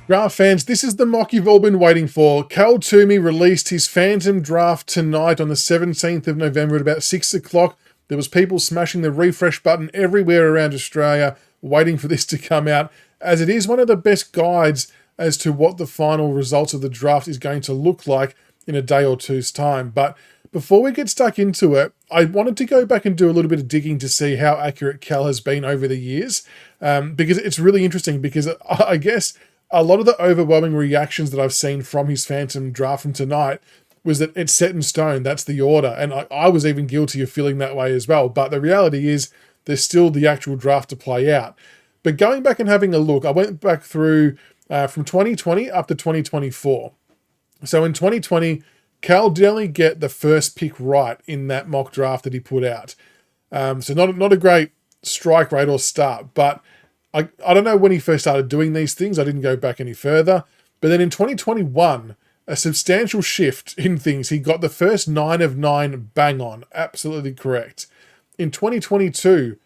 Draft fans, this is the mock you've all been waiting for. Twomey released his Phantom Draft tonight on the 17th of November at about 6 o'clock. There was people smashing the refresh button everywhere around Australia waiting for this to come out, as it is one of the best guides as to what the final results of the draft is going to look like in a day or two's time. But before we get stuck into it, I wanted to go back and do a little bit of digging to see how accurate Cal has been over the years, because it's really interesting, because I guess a lot of the overwhelming reactions that I've seen from his Phantom Draft from tonight was that it's set in stone. That's the order. And I was even guilty of feeling that way as well. But the reality is there's still the actual draft to play out. But going back and having a look, I went back through from 2020 up to 2024. So in 2020, Cal did only get the first pick right in that mock draft that he put out. So not a great strike rate or start, but I don't know when he first started doing these things. I didn't go back any further. But then in 2021, a substantial shift in things. He got the first 9 of 9 bang on. Absolutely correct. In 2022,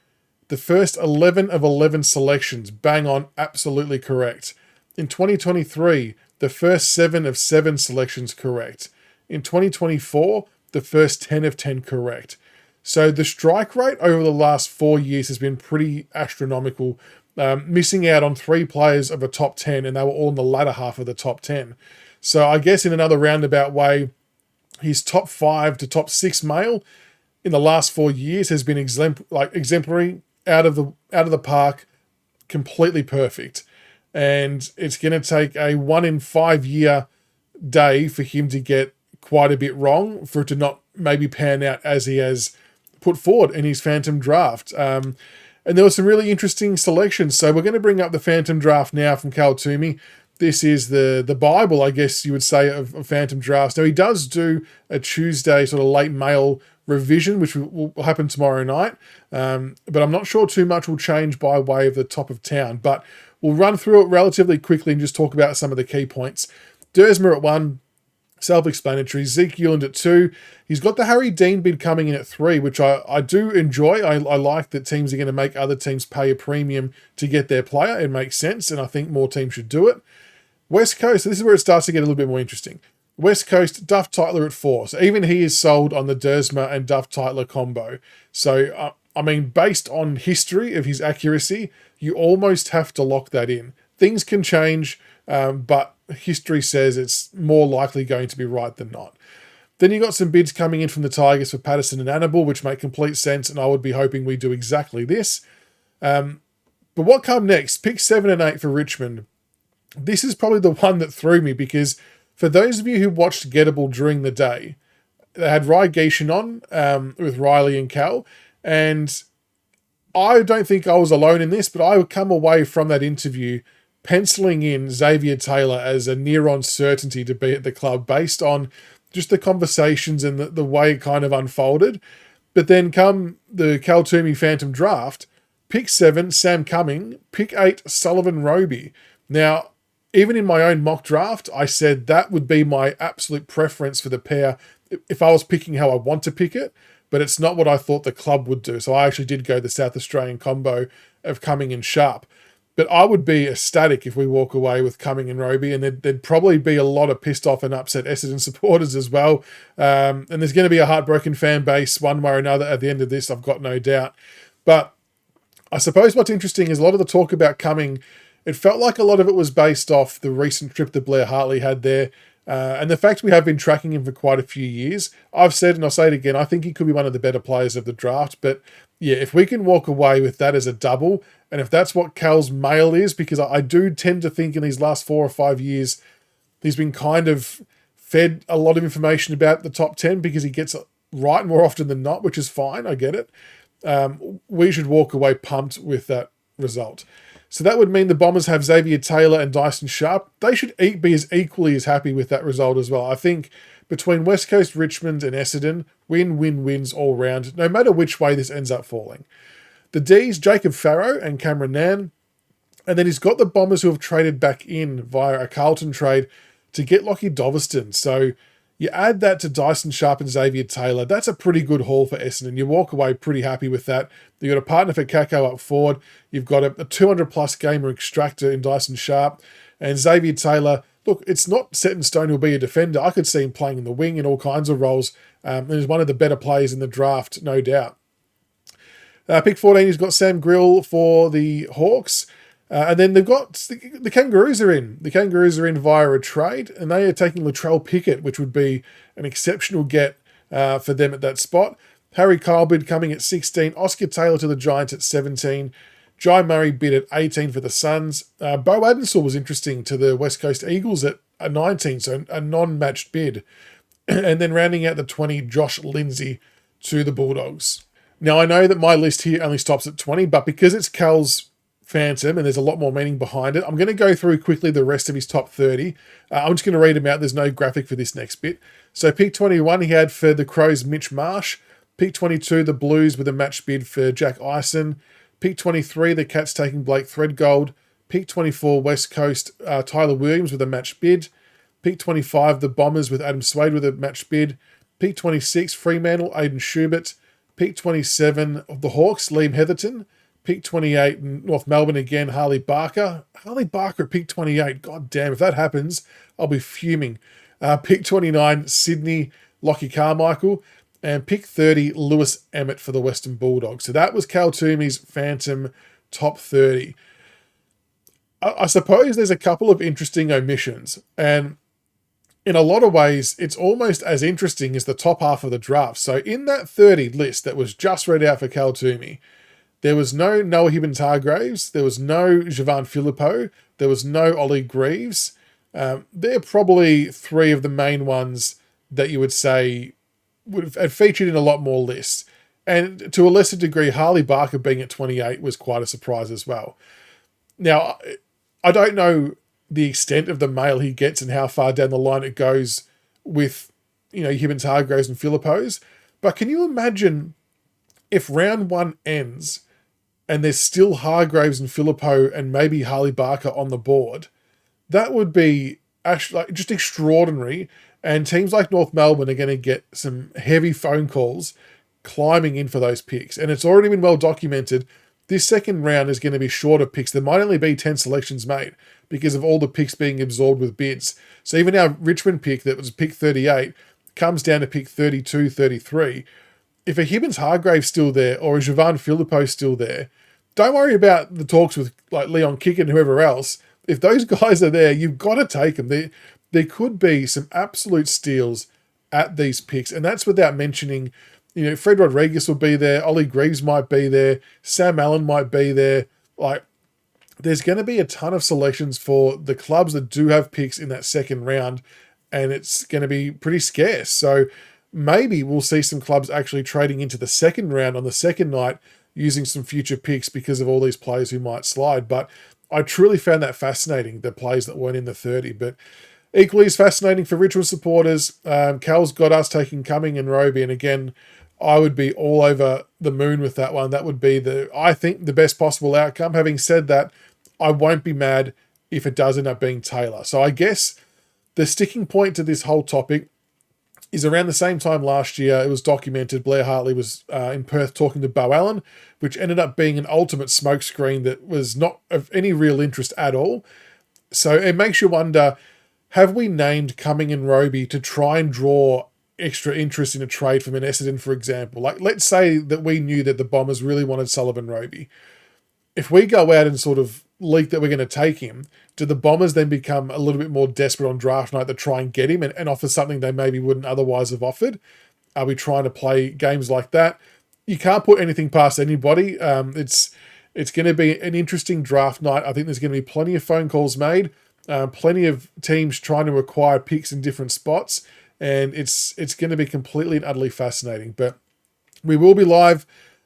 the first 11 of 11 selections bang on. Absolutely correct. In 2023, the first 7 of 7 selections correct. In 2024, the first 10 of 10 correct. So the strike rate over the last 4 years has been pretty astronomical. Missing out on 3 players of a top 10, and they were all in the latter half of the top 10. So I guess in another roundabout way, his top 5 to top 6 male in the last 4 years has been exemplary, out of the park, completely perfect. And it's going to take a 1 in 5 year day for him to get quite a bit wrong, for it to not maybe pan out as he has put forward in his Phantom Draft. And there were some really interesting selections. So we're going to bring up the Phantom Draft now from Cal Twomey. This is the Bible, I guess you would say, of Phantom Drafts. Now, he does do a Tuesday sort of late mail revision, which will happen tomorrow night. But I'm not sure too much will change by way of the top of town. But we'll run through it relatively quickly and just talk about some of the key points. Dersmer at 1. Self-explanatory. Zeke Euland at 2. He's got the Harry Dean bid coming in at 3, which I do enjoy. I like that teams are going to make other teams pay a premium to get their player. It makes sense, and I think more teams should do it. West Coast, so this is where it starts to get a little bit more interesting. West Coast, Duff Tytler at 4. So even he is sold on the Dersmer and Duff Tytler combo. So, I mean, based on history of his accuracy, you almost have to lock that in. Things can change, but history says it's more likely going to be right than not. Then you got some bids coming in from the Tigers for Patterson and Annabelle, which make complete sense, and I would be hoping we do exactly this. But what come next? Pick 7 and 8 for Richmond. This is probably the one that threw me, because for those of you who watched Gettable during the day, they had Ry Geishan on with Riley and Cal, and I don't think I was alone in this, but I would come away from that interview penciling in Xavier Taylor as a near-on certainty to be at the club based on just the conversations and the way it kind of unfolded. But then come the Cal Twomey Phantom Draft, pick 7, Sam Cumming, pick 8, Sullivan Roby. Now, even in my own mock draft, I said that would be my absolute preference for the pair if I was picking how I want to pick it, but it's not what I thought the club would do. So I actually did go the South Australian combo of Cumming and Sharp. But I would be ecstatic if we walk away with Cumming and Roby, and there'd probably be a lot of pissed off and upset Essendon supporters as well. And there's going to be a heartbroken fan base one way or another at the end of this, I've got no doubt. But I suppose what's interesting is a lot of the talk about Cumming, it felt like a lot of it was based off the recent trip that Blair Hartley had there. And the fact we have been tracking him for quite a few years. I've said, and I'll say it again, I think he could be one of the better players of the draft. But yeah, if we can walk away with that as a double, and if that's what Cal's mail is, because I do tend to think in these last 4 or 5 years, he's been kind of fed a lot of information about the top 10 because he gets it right more often than not, which is fine. I get it. We should walk away pumped with that result. So that would mean the Bombers have Xavier Taylor and Dyson Sharp. They should be as equally as happy with that result as well. I think between West Coast, Richmond and Essendon, wins all round, no matter which way this ends up falling. The D's, Jacob Farrow and Cameron Nan. And then he's got the Bombers who have traded back in via a Carlton trade to get Lockie Doveston. So you add that to Dyson Sharp and Xavier Taylor. That's a pretty good haul for Essendon. You walk away pretty happy with that. You've got a partner for Kako up forward. You've got a 200-plus gamer extractor in Dyson Sharp. And Xavier Taylor, look, it's not set in stone he'll be a defender. I could see him playing in the wing in all kinds of roles. And he's one of the better players in the draft, no doubt. Pick 14, he's got Sam Grill for the Hawks. And then they've got the Kangaroos are in. The Kangaroos are in via a trade, and they are taking Latrell Pickett, which would be an exceptional get for them at that spot. Harry Kyle bid coming at 16. Oscar Taylor to the Giants at 17. Jai Murray bid at 18 for the Suns. Bo Adenshaw was interesting to the West Coast Eagles at 19, so a non-matched bid. And then rounding out the 20, Josh Lindsay to the Bulldogs. Now, I know that my list here only stops at 20, but because it's Cal's Phantom and there's a lot more meaning behind it, I'm going to go through quickly the rest of his top 30. I'm just going to read them out. There's no graphic for this next bit. So pick 21, he had for the Crows Mitch Marsh. Pick 22, the Blues with a match bid for Jack Eisen. Pick 23, the Cats taking Blake Threadgold. Pick 24, West Coast, Tyler Williams with a match bid. Pick 25, the Bombers with Adam Swade with a match bid. Pick 26, Fremantle, Aidan Schubert. Pick 27 of the Hawks, Liam Heatherton. Pick 28, North Melbourne again, Harley Barker. Harley Barker at pick 28. God damn, if that happens, I'll be fuming. Pick 29, Sydney, Lockie Carmichael. And pick 30, Lewis Emmett for the Western Bulldogs. So that was Cal Twomey's Phantom top 30. I suppose there's a couple of interesting omissions. And in a lot of ways, it's almost as interesting as the top half of the draft. So in that 30 list that was just read out for Cal Twomey, there was no Noah Hibbins-Hargraves, there was no Javan Philippou, there was no Ollie Greaves. They're probably three of the main ones that you would say would have featured in a lot more lists. And to a lesser degree, Harley Barker being at 28 was quite a surprise as well. Now, I don't know the extent of the mail he gets and how far down the line it goes with, Hibbins-Hargraves and Philippous, but can you imagine if round one ends and there's still Hargraves and Philippou and maybe Harley Barker on the board? That would be actually just extraordinary. And teams like North Melbourne are going to get some heavy phone calls climbing in for those picks. And it's already been well documented. This second round is going to be shorter picks. There might only be 10 selections made because of all the picks being absorbed with bids. So even our Richmond pick that was pick 38 comes down to pick 32, 33. If a Hibbins-Hargraves still there or a Javan Philippou still there, don't worry about the talks with like Leon Kick and whoever else. If those guys are there, you've got to take them. There could be some absolute steals at these picks. And that's without mentioning, Fred Rodriguez will be there. Ollie Greaves might be there. Sam Allen might be there. Like, there's going to be a ton of selections for the clubs that do have picks in that second round. And it's going to be pretty scarce. So maybe we'll see some clubs actually trading into the second round on the second night using some future picks because of all these players who might slide. But I truly found that fascinating, the players that weren't in the 30. But equally as fascinating for Richmond supporters, Cal's got us taking Cumming and Roby. And again, I would be all over the moon with that one. That would be I think, the best possible outcome. Having said that, I won't be mad if it does end up being Taylor. So I guess the sticking point to this whole topic is around the same time last year, it was documented Blair Hartley was in Perth talking to Bo Allen, which ended up being an ultimate smokescreen that was not of any real interest at all. So it makes you wonder, have we named Cumming and Roby to try and draw extra interest in a trade from an Essendon, for example? Like, let's say that we knew that the Bombers really wanted Sullivan Roby. If we go out and sort of leak that we're going to take him, do the Bombers then become a little bit more desperate on draft night to try and get him and offer something they maybe wouldn't otherwise have offered? Are we trying to play games like that? You can't put anything past anybody. It's going to be an interesting draft night. I think there's going to be plenty of phone calls made, plenty of teams trying to acquire picks in different spots, and it's going to be completely and utterly fascinating. But we will be live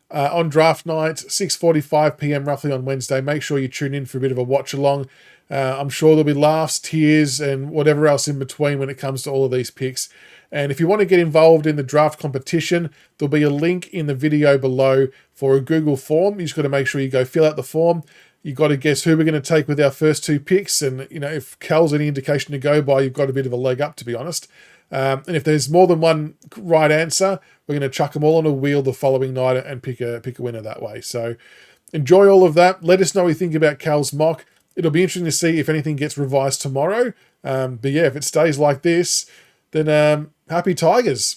on draft night, 6:45 p.m. roughly on Wednesday. Make sure you tune in for a bit of a watch along. I'm sure there'll be laughs, tears, and whatever else in between when it comes to all of these picks. And if you want to get involved in the draft competition, there'll be a link in the video below for a Google form. You just got to make sure you go fill out the form. You've got to guess who we're going to take with our first two picks. And, if Cal's any indication to go by, you've got a bit of a leg up, to be honest. And if there's more than one right answer, we're going to chuck them all on a wheel the following night and pick a winner that way. So enjoy all of that. Let us know what you think about Cal's mock. It'll be interesting to see if anything gets revised tomorrow. But yeah, if it stays like this, then happy Tigers.